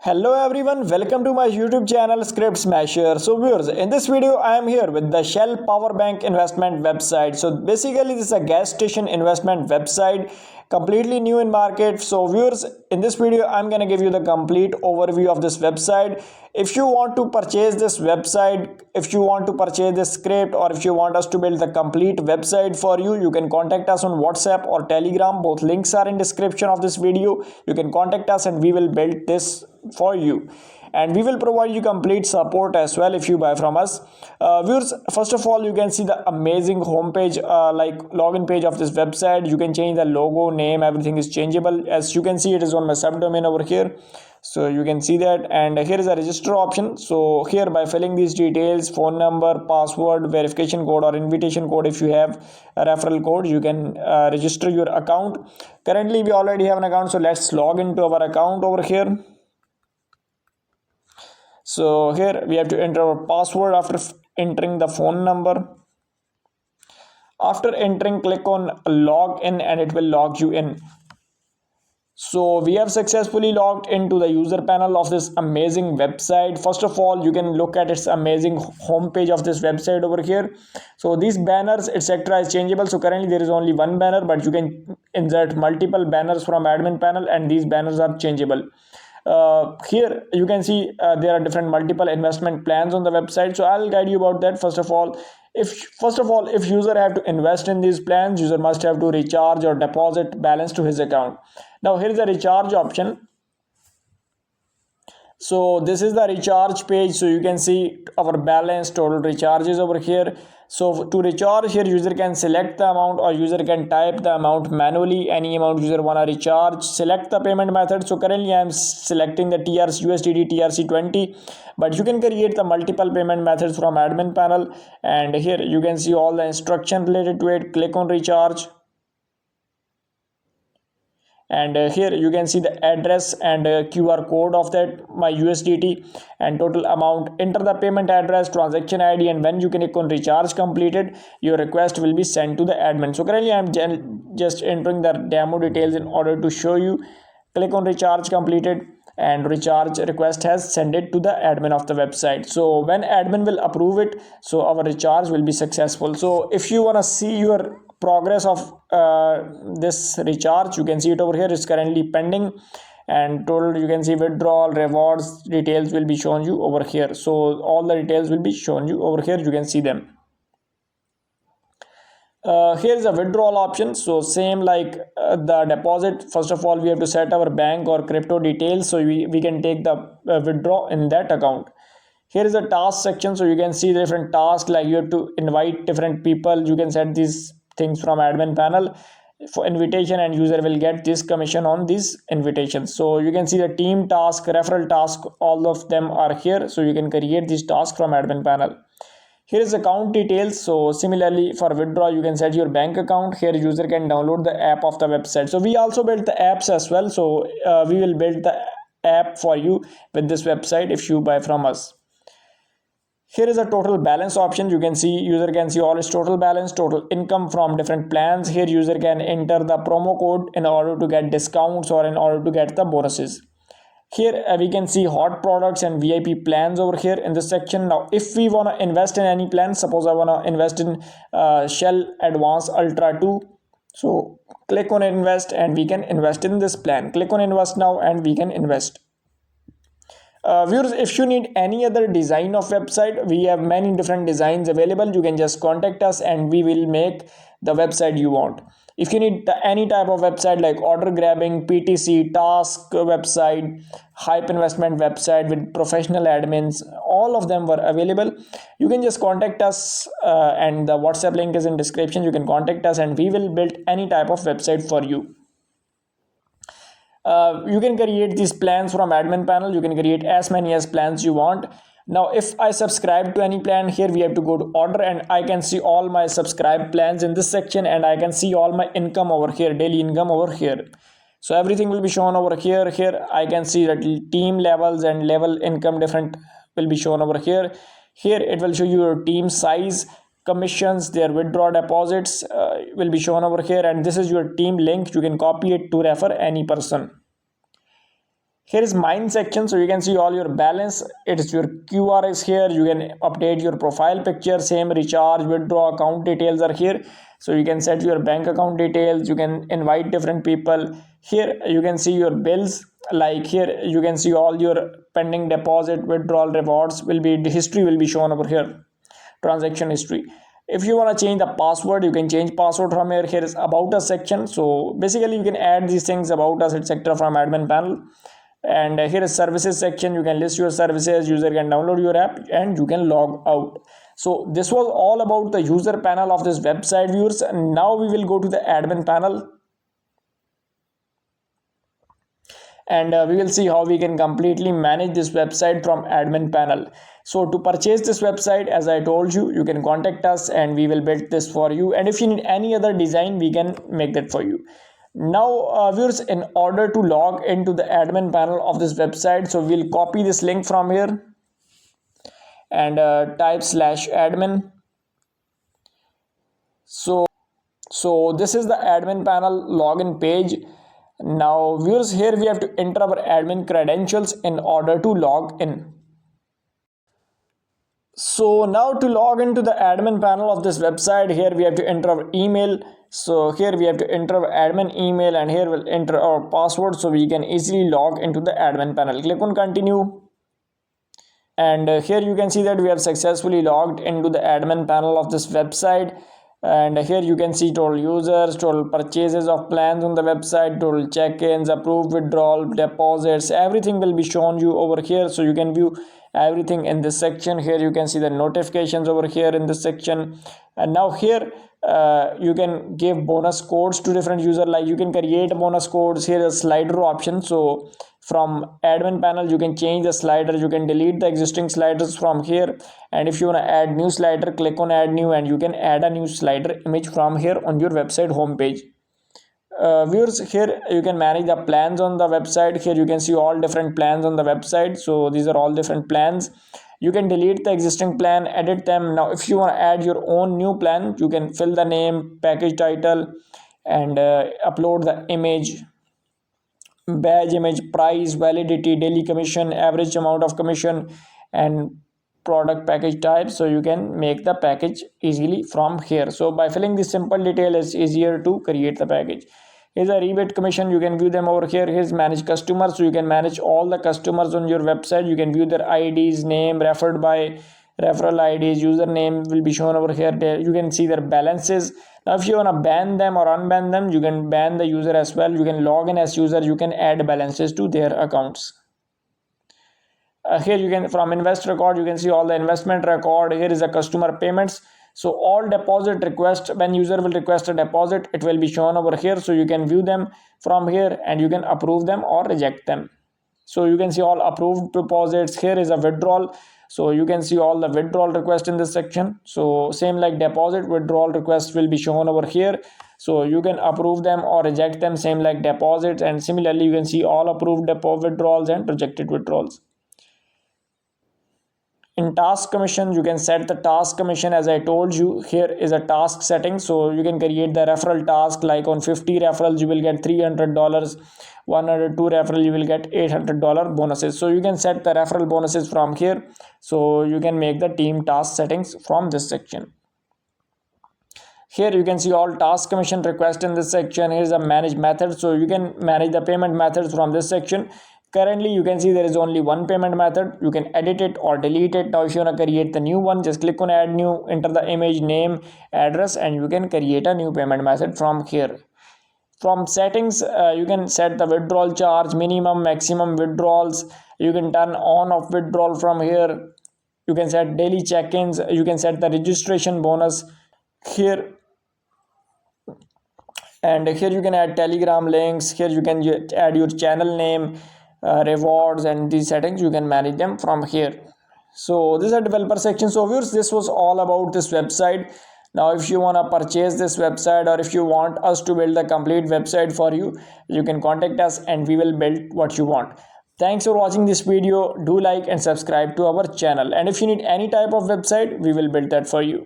Hello everyone, welcome to my YouTube channel Script Smasher. So viewers, in this video I am here with the Shell Power Bank investment website. So basically this is a gas station investment website, completely new in market. So viewers, in this video I'm gonna give you the complete overview of this website. If you want to purchase this website, if you want to purchase this script, or if you want us to build the complete website for you, you can contact us on WhatsApp or Telegram. Both links are in description of this video. You can contact us and we will build this for you, and we will provide you complete support as well if you buy from us. Viewers, first of all, you can see the amazing homepage, like login page of this website. You can change the logo, name, everything is changeable. As you can see, it is on my subdomain over here, so you can see that. And here is a register option. So here, by filling these details, phone number, password, verification code or invitation code, if you have a referral code, you can register your account. Currently we already have an account, so let's log into our account over here. So here we have to enter our password after entering the phone number. After entering, click on log in and it will log you in. So we have successfully logged into the user panel of this amazing website. First of all, you can look at its amazing homepage of this website over here. So these banners, etc., is changeable. So currently there is only one banner, but you can insert multiple banners from admin panel, and these banners are changeable. Here you can see there are different multiple investment plans on the website, so I'll guide you about that. First of all, if user have to invest in these plans, user must have to recharge or deposit balance to his account. Now here is the recharge option. So this is the recharge page. So you can see our balance, total recharges over here. So to recharge, here user can select the amount or user can type the amount manually. Any amount user wanna recharge, select the payment method. So currently I am selecting the TRC USDT TRC20, but you can create the multiple payment methods from admin panel, and here you can see all the instruction related to it. Click on recharge, and here you can see the address and QR code of that my USDT and total amount. Enter the payment address, transaction ID, and when you click on recharge completed, your request will be sent to the admin. So currently I am just entering the demo details in order to show you. Click on recharge completed, and recharge request has sent it to the admin of the website. So when admin will approve it, so our recharge will be successful. So if you want to see your progress of this recharge, you can see it over here. It's currently pending, and total you can see withdrawal, rewards details will be shown you over here. So all the details will be shown you over here. You can see them. Here is a withdrawal option. So same like the deposit. First of all, we have to set our bank or crypto details, so we can take the withdraw in that account. Here is a task section. So you can see different tasks, like you have to invite different people. You can set these things from admin panel for invitation, and user will get this commission on these invitations. So you can see the team task, referral task, all of them are here. So you can create these tasks from admin panel. Here is account details. So similarly for withdraw, you can set your bank account. Here user can download the app of the website. So we also built the apps as well. So we will build the app for you with this website if you buy from us. Here is a total balance option. You can see user can see all his total balance, total income from different plans. Here user can enter the promo code in order to get discounts or in order to get the bonuses. Here we can see hot products and VIP plans over here in this section. Now if we want to invest in any plan, suppose I want to invest in Shell Advance Ultra 2, so click on invest and we can invest in this plan. Click on invest now and we can invest. Viewers, if you need any other design of website, we have many different designs available. You can just contact us and we will make the website you want. If you need any type of website like order grabbing, PTC, task website, hype investment website with professional admins, all of them were available. You can just contact us, and the WhatsApp link is in description. You can contact us and we will build any type of website for you. You can create these plans from admin panel. You can create as many as plans you want. Now if I subscribe to any plan, here we have to go to order, and I can see all my subscribed plans in this section, and I can see all my income over here, daily income over here. So everything will be shown over here. Here I can see that team levels and level income different will be shown over here. Here it will show you your team size, commissions, their withdraw deposits will be shown over here, and this is your team link. You can copy it to refer any person. Here is mine section, so you can see all your balance. It is your QR is here. You can update your profile picture, same recharge, withdraw, account details are here. So you can set your bank account details. You can invite different people. Here you can see your bills. Like here you can see all your pending deposit, withdrawal, rewards will be, the history will be shown over here, transaction history. If you want to change the password, you can change password from here. Here is about us section, so basically you can add these things, about us, etc., from admin panel. And here is services section. You can list your services, user can download your app, and you can log out. So this was all about the user panel of this website, viewers. Now we will go to the admin panel, and we will see how we can completely manage this website from admin panel. So to purchase this website, as I told you, you can contact us and we will build this for you, and if you need any other design, we can make that for you. Now viewers, in order to log into the admin panel of this website, so we'll copy this link from here and type /admin. So this is the admin panel login page. Now viewers, here we have to enter our admin credentials in order to log in. So now to log into the admin panel of this website, here we have to enter our email. So here we have to enter our admin email, and here we'll enter our password so we can easily log into the admin panel. Click on continue, and here you can see that we have successfully logged into the admin panel of this website. And here you can see total users, total purchases of plans on the website, total check-ins, approved withdrawal, deposits, everything will be shown you over here. So you can view everything in this section. Here you can see the notifications over here in this section. And now here you can give bonus codes to different users, like you can create bonus codes. Here is slider option, so from admin panel you can change the slider, you can delete the existing sliders from here, and if you want to add new slider, click on add new, and you can add a new slider image from here on your website homepage. Viewers, here you can manage the plans on the website. Here you can see all different plans on the website, so these are all different plans. You can delete the existing plan, edit them. Now if you want to add your own new plan, you can fill the name, package title, and upload the image, badge image, price, validity, daily commission, average amount of commission, and product package type. So you can make the package easily from here. So by filling this simple detail, it's easier to create the package. Here's a rebate commission, you can view them over here. Here's manage customers, so you can manage all the customers on your website. You can view their IDs, name, referred by, referral IDs, username will be shown over here. You can see their balances. Now if you want to ban them or unban them, you can ban the user as well. You can log in as user, you can add balances to their accounts. Here you can, from invest record, you can see all the investment record. Here is the customer payments. So all deposit requests, when user will request a deposit, it will be shown over here. So you can view them from here and you can approve them or reject them. So you can see all approved deposits. Here is a withdrawal, so you can see all the withdrawal request in this section. So same like deposit, withdrawal request will be shown over here. So you can approve them or reject them, same like deposits. And similarly you can see all approved withdrawals and rejected withdrawals. In task commission, you can set the task commission. As I told you, here is a task setting, so you can create the referral task, like on 50 referrals you will get $300, 102 referral you will get $800 bonuses. So you can set the referral bonuses from here. So you can make the team task settings from this section. Here you can see all task commission request in this section. Here is a manage method, so you can manage the payment methods from this section. Currently you can see there is only one payment method. You can edit it or delete it. Now if you want to create the new one, just click on add new, enter the image, name, address, and you can create a new payment method from here. From settings, you can set the withdrawal charge, minimum, maximum withdrawals. You can turn on off withdrawal from here. You can set daily check-ins. You can set the registration bonus here. And here you can add telegram links. Here you can add your channel name, rewards, and these settings you can manage them from here. So this is a developer section. So viewers, this was all about this website. Now if you want to purchase this website, or if you want us to build the complete website for you, you can contact us and we will build what you want. Thanks for watching this video. Do like and subscribe to our channel, and if you need any type of website, we will build that for you.